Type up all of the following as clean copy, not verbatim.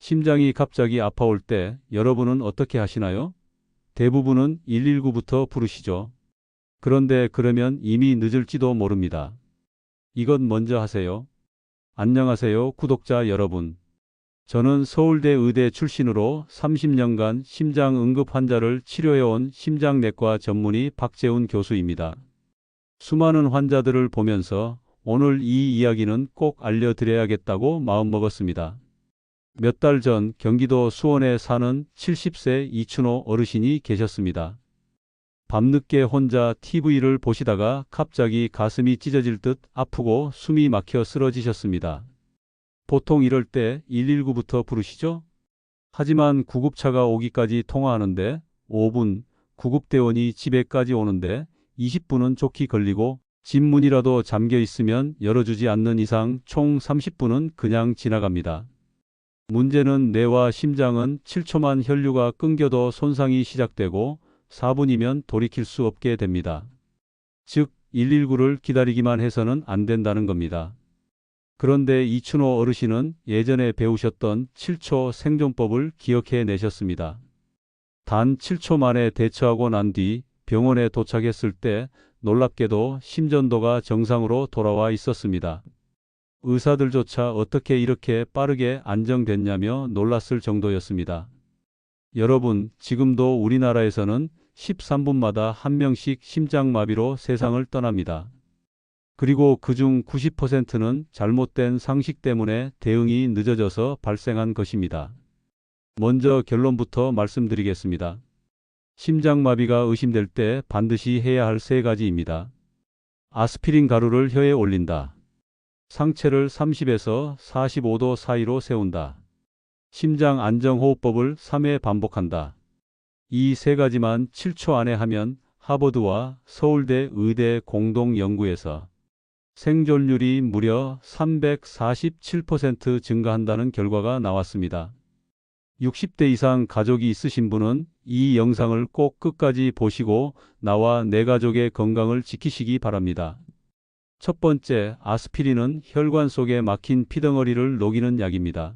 심장이 갑자기 아파올 때 여러분은 어떻게 하시나요? 대부분은 119부터 부르시죠. 그런데 그러면 이미 늦을지도 모릅니다. 이것 먼저 하세요. 안녕하세요, 구독자 여러분. 저는 서울대 의대 출신으로 30년간 심장 응급 환자를 치료해온 심장내과 전문의 박재훈 교수입니다. 수많은 환자들을 보면서 오늘 이 이야기는 꼭 알려드려야겠다고 마음먹었습니다. 몇 달 전 경기도 수원에 사는 70세 이춘호 어르신이 계셨습니다. 밤늦게 혼자 TV를 보시다가 갑자기 가슴이 찢어질 듯 아프고 숨이 막혀 쓰러지셨습니다. 보통 이럴 때 119부터 부르시죠? 하지만 구급차가 오기까지 통화하는데 5분, 구급대원이 집에까지 오는데 20분은 좋게 걸리고 집 문이라도 잠겨 있으면 열어주지 않는 이상 총 30분은 그냥 지나갑니다. 문제는 뇌와 심장은 7초만 혈류가 끊겨도 손상이 시작되고 4분이면 돌이킬 수 없게 됩니다. 즉 119를 기다리기만 해서는 안 된다는 겁니다. 그런데 이춘호 어르신은 예전에 배우셨던 7초 생존법을 기억해 내셨습니다. 단 7초 만에 대처하고 난 뒤 병원에 도착했을 때 놀랍게도 심전도가 정상으로 돌아와 있었습니다. 의사들조차 어떻게 이렇게 빠르게 안정됐냐며 놀랐을 정도였습니다. 여러분, 지금도 우리나라에서는 13분마다 한 명씩 심장마비로 세상을 떠납니다. 그리고 그중 90%는 잘못된 상식 때문에 대응이 늦어져서 발생한 것입니다. 먼저 결론부터 말씀드리겠습니다. 심장마비가 의심될 때 반드시 해야 할 3가지입니다. 아스피린 가루를 혀에 올린다. 상체를 30에서 45도 사이로 세운다. 심장 안정호흡법을 3회 반복한다. 이 3가지만 7초 안에 하면 하버드와 서울대 의대 공동 연구에서 생존율이 무려 347% 증가한다는 결과가 나왔습니다. 60대 이상 가족이 있으신 분은 이 영상을 꼭 끝까지 보시고 나와 내 가족의 건강을 지키시기 바랍니다. 첫 번째, 아스피린은 혈관 속에 막힌 피덩어리를 녹이는 약입니다.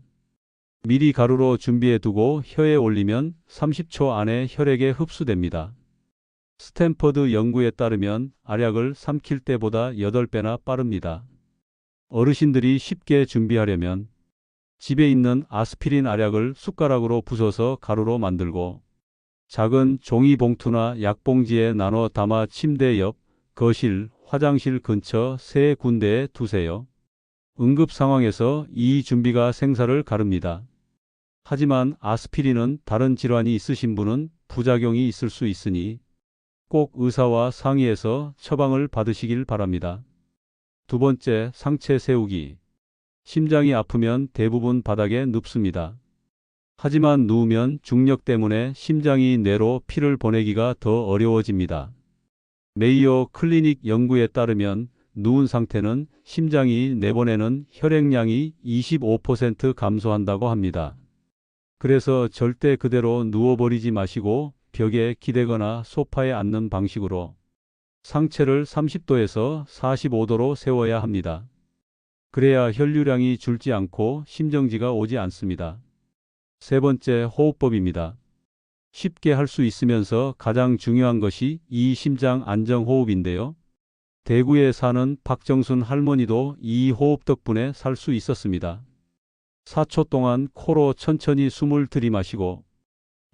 미리 가루로 준비해 두고 혀에 올리면 30초 안에 혈액에 흡수됩니다. 스탠퍼드 연구에 따르면 알약을 삼킬 때보다 8배나 빠릅니다. 어르신들이 쉽게 준비하려면 집에 있는 아스피린 알약을 숟가락으로 부숴서 가루로 만들고 작은 종이 봉투나 약봉지에 나눠 담아 침대 옆, 거실, 화장실 근처 3군데에 두세요. 응급 상황에서 이 준비가 생사를 가릅니다. 하지만 아스피린은 다른 질환이 있으신 분은 부작용이 있을 수 있으니 꼭 의사와 상의해서 처방을 받으시길 바랍니다. 두 번째, 상체 세우기. 심장이 아프면 대부분 바닥에 눕습니다. 하지만 누우면 중력 때문에 심장이 뇌로 피를 보내기가 더 어려워집니다. 메이오 클리닉 연구에 따르면 누운 상태는 심장이 내보내는 혈액량이 25% 감소한다고 합니다. 그래서 절대 그대로 누워버리지 마시고 벽에 기대거나 소파에 앉는 방식으로 상체를 30도에서 45도로 세워야 합니다. 그래야 혈류량이 줄지 않고 심정지가 오지 않습니다. 세 번째, 호흡법입니다. 쉽게 할 수 있으면서 가장 중요한 것이 이 심장 안정호흡인데요. 대구에 사는 박정순 할머니도 이 호흡 덕분에 살 수 있었습니다. 4초 동안 코로 천천히 숨을 들이마시고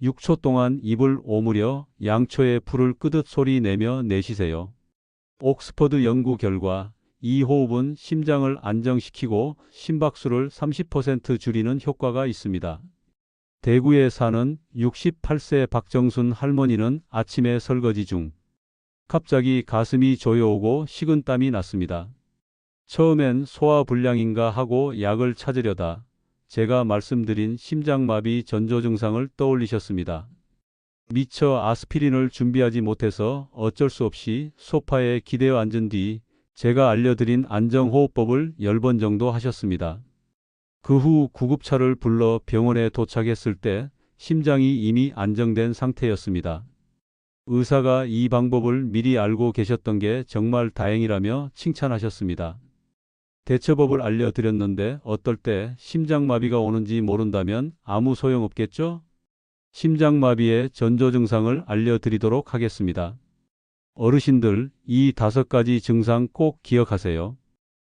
6초 동안 입을 오므려 양초에 불을 끄듯 소리 내며 내쉬세요. 옥스퍼드 연구 결과 이 호흡은 심장을 안정시키고 심박수를 30% 줄이는 효과가 있습니다. 대구에 사는 68세 박정순 할머니는 아침에 설거지 중 갑자기 가슴이 조여오고 식은땀이 났습니다. 처음엔 소화불량인가 하고 약을 찾으려다 제가 말씀드린 심장마비 전조 증상을 떠올리셨습니다. 미처 아스피린을 준비하지 못해서 어쩔 수 없이 소파에 기대어 앉은 뒤 제가 알려드린 안정호흡법을 10번 정도 하셨습니다. 그 후 구급차를 불러 병원에 도착했을 때 심장이 이미 안정된 상태였습니다. 의사가 이 방법을 미리 알고 계셨던 게 정말 다행이라며 칭찬하셨습니다. 대처법을 알려드렸는데 어떨 때 심장마비가 오는지 모른다면 아무 소용없겠죠? 심장마비의 전조 증상을 알려드리도록 하겠습니다. 어르신들, 이 5가지 증상 꼭 기억하세요.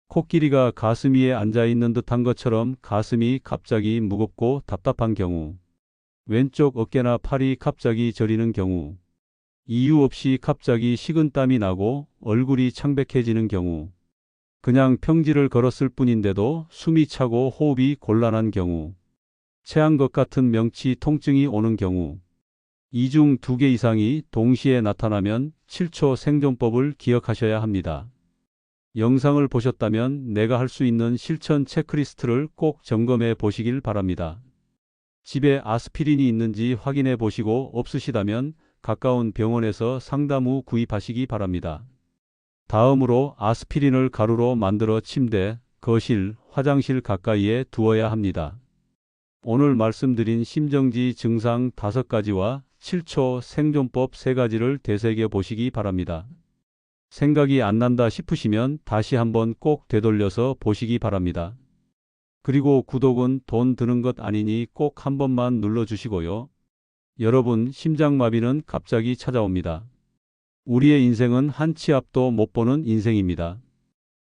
코끼리가 가슴 위에 앉아있는 듯한 것처럼 가슴이 갑자기 무겁고 답답한 경우, 왼쪽 어깨나 팔이 갑자기 저리는 경우, 이유 없이 갑자기 식은땀이 나고 얼굴이 창백해지는 경우, 그냥 평지를 걸었을 뿐인데도 숨이 차고 호흡이 곤란한 경우, 체한 것 같은 명치 통증이 오는 경우, 이 중 2개 이상이 동시에 나타나면 7초 생존법을 기억하셔야 합니다. 영상을 보셨다면 내가 할 수 있는 실천 체크리스트를 꼭 점검해 보시길 바랍니다. 집에 아스피린이 있는지 확인해 보시고 없으시다면 가까운 병원에서 상담 후 구입하시기 바랍니다. 다음으로 아스피린을 가루로 만들어 침대, 거실, 화장실 가까이에 두어야 합니다. 오늘 말씀드린 심정지 증상 5가지와 7초 생존법 3가지를 되새겨 보시기 바랍니다. 생각이 안 난다 싶으시면 다시 한번 꼭 되돌려서 보시기 바랍니다. 그리고 구독은 돈 드는 것 아니니 꼭 한 번만 눌러주시고요. 여러분, 심장마비는 갑자기 찾아옵니다. 우리의 인생은 한 치 앞도 못 보는 인생입니다.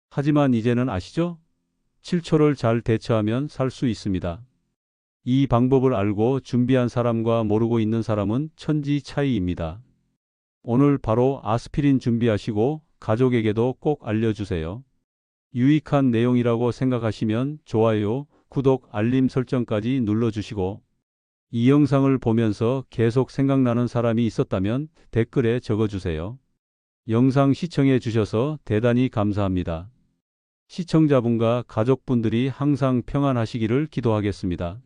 하지만 이제는 아시죠? 7초를 잘 대처하면 살 수 있습니다. 이 방법을 알고 준비한 사람과 모르고 있는 사람은 천지 차이입니다. 오늘 바로 아스피린 준비하시고 가족에게도 꼭 알려주세요. 유익한 내용이라고 생각하시면 좋아요, 구독, 알림 설정까지 눌러주시고 이 영상을 보면서 계속 생각나는 사람이 있었다면 댓글에 적어주세요. 영상 시청해 주셔서 대단히 감사합니다. 시청자분과 가족분들이 항상 평안하시기를 기도하겠습니다.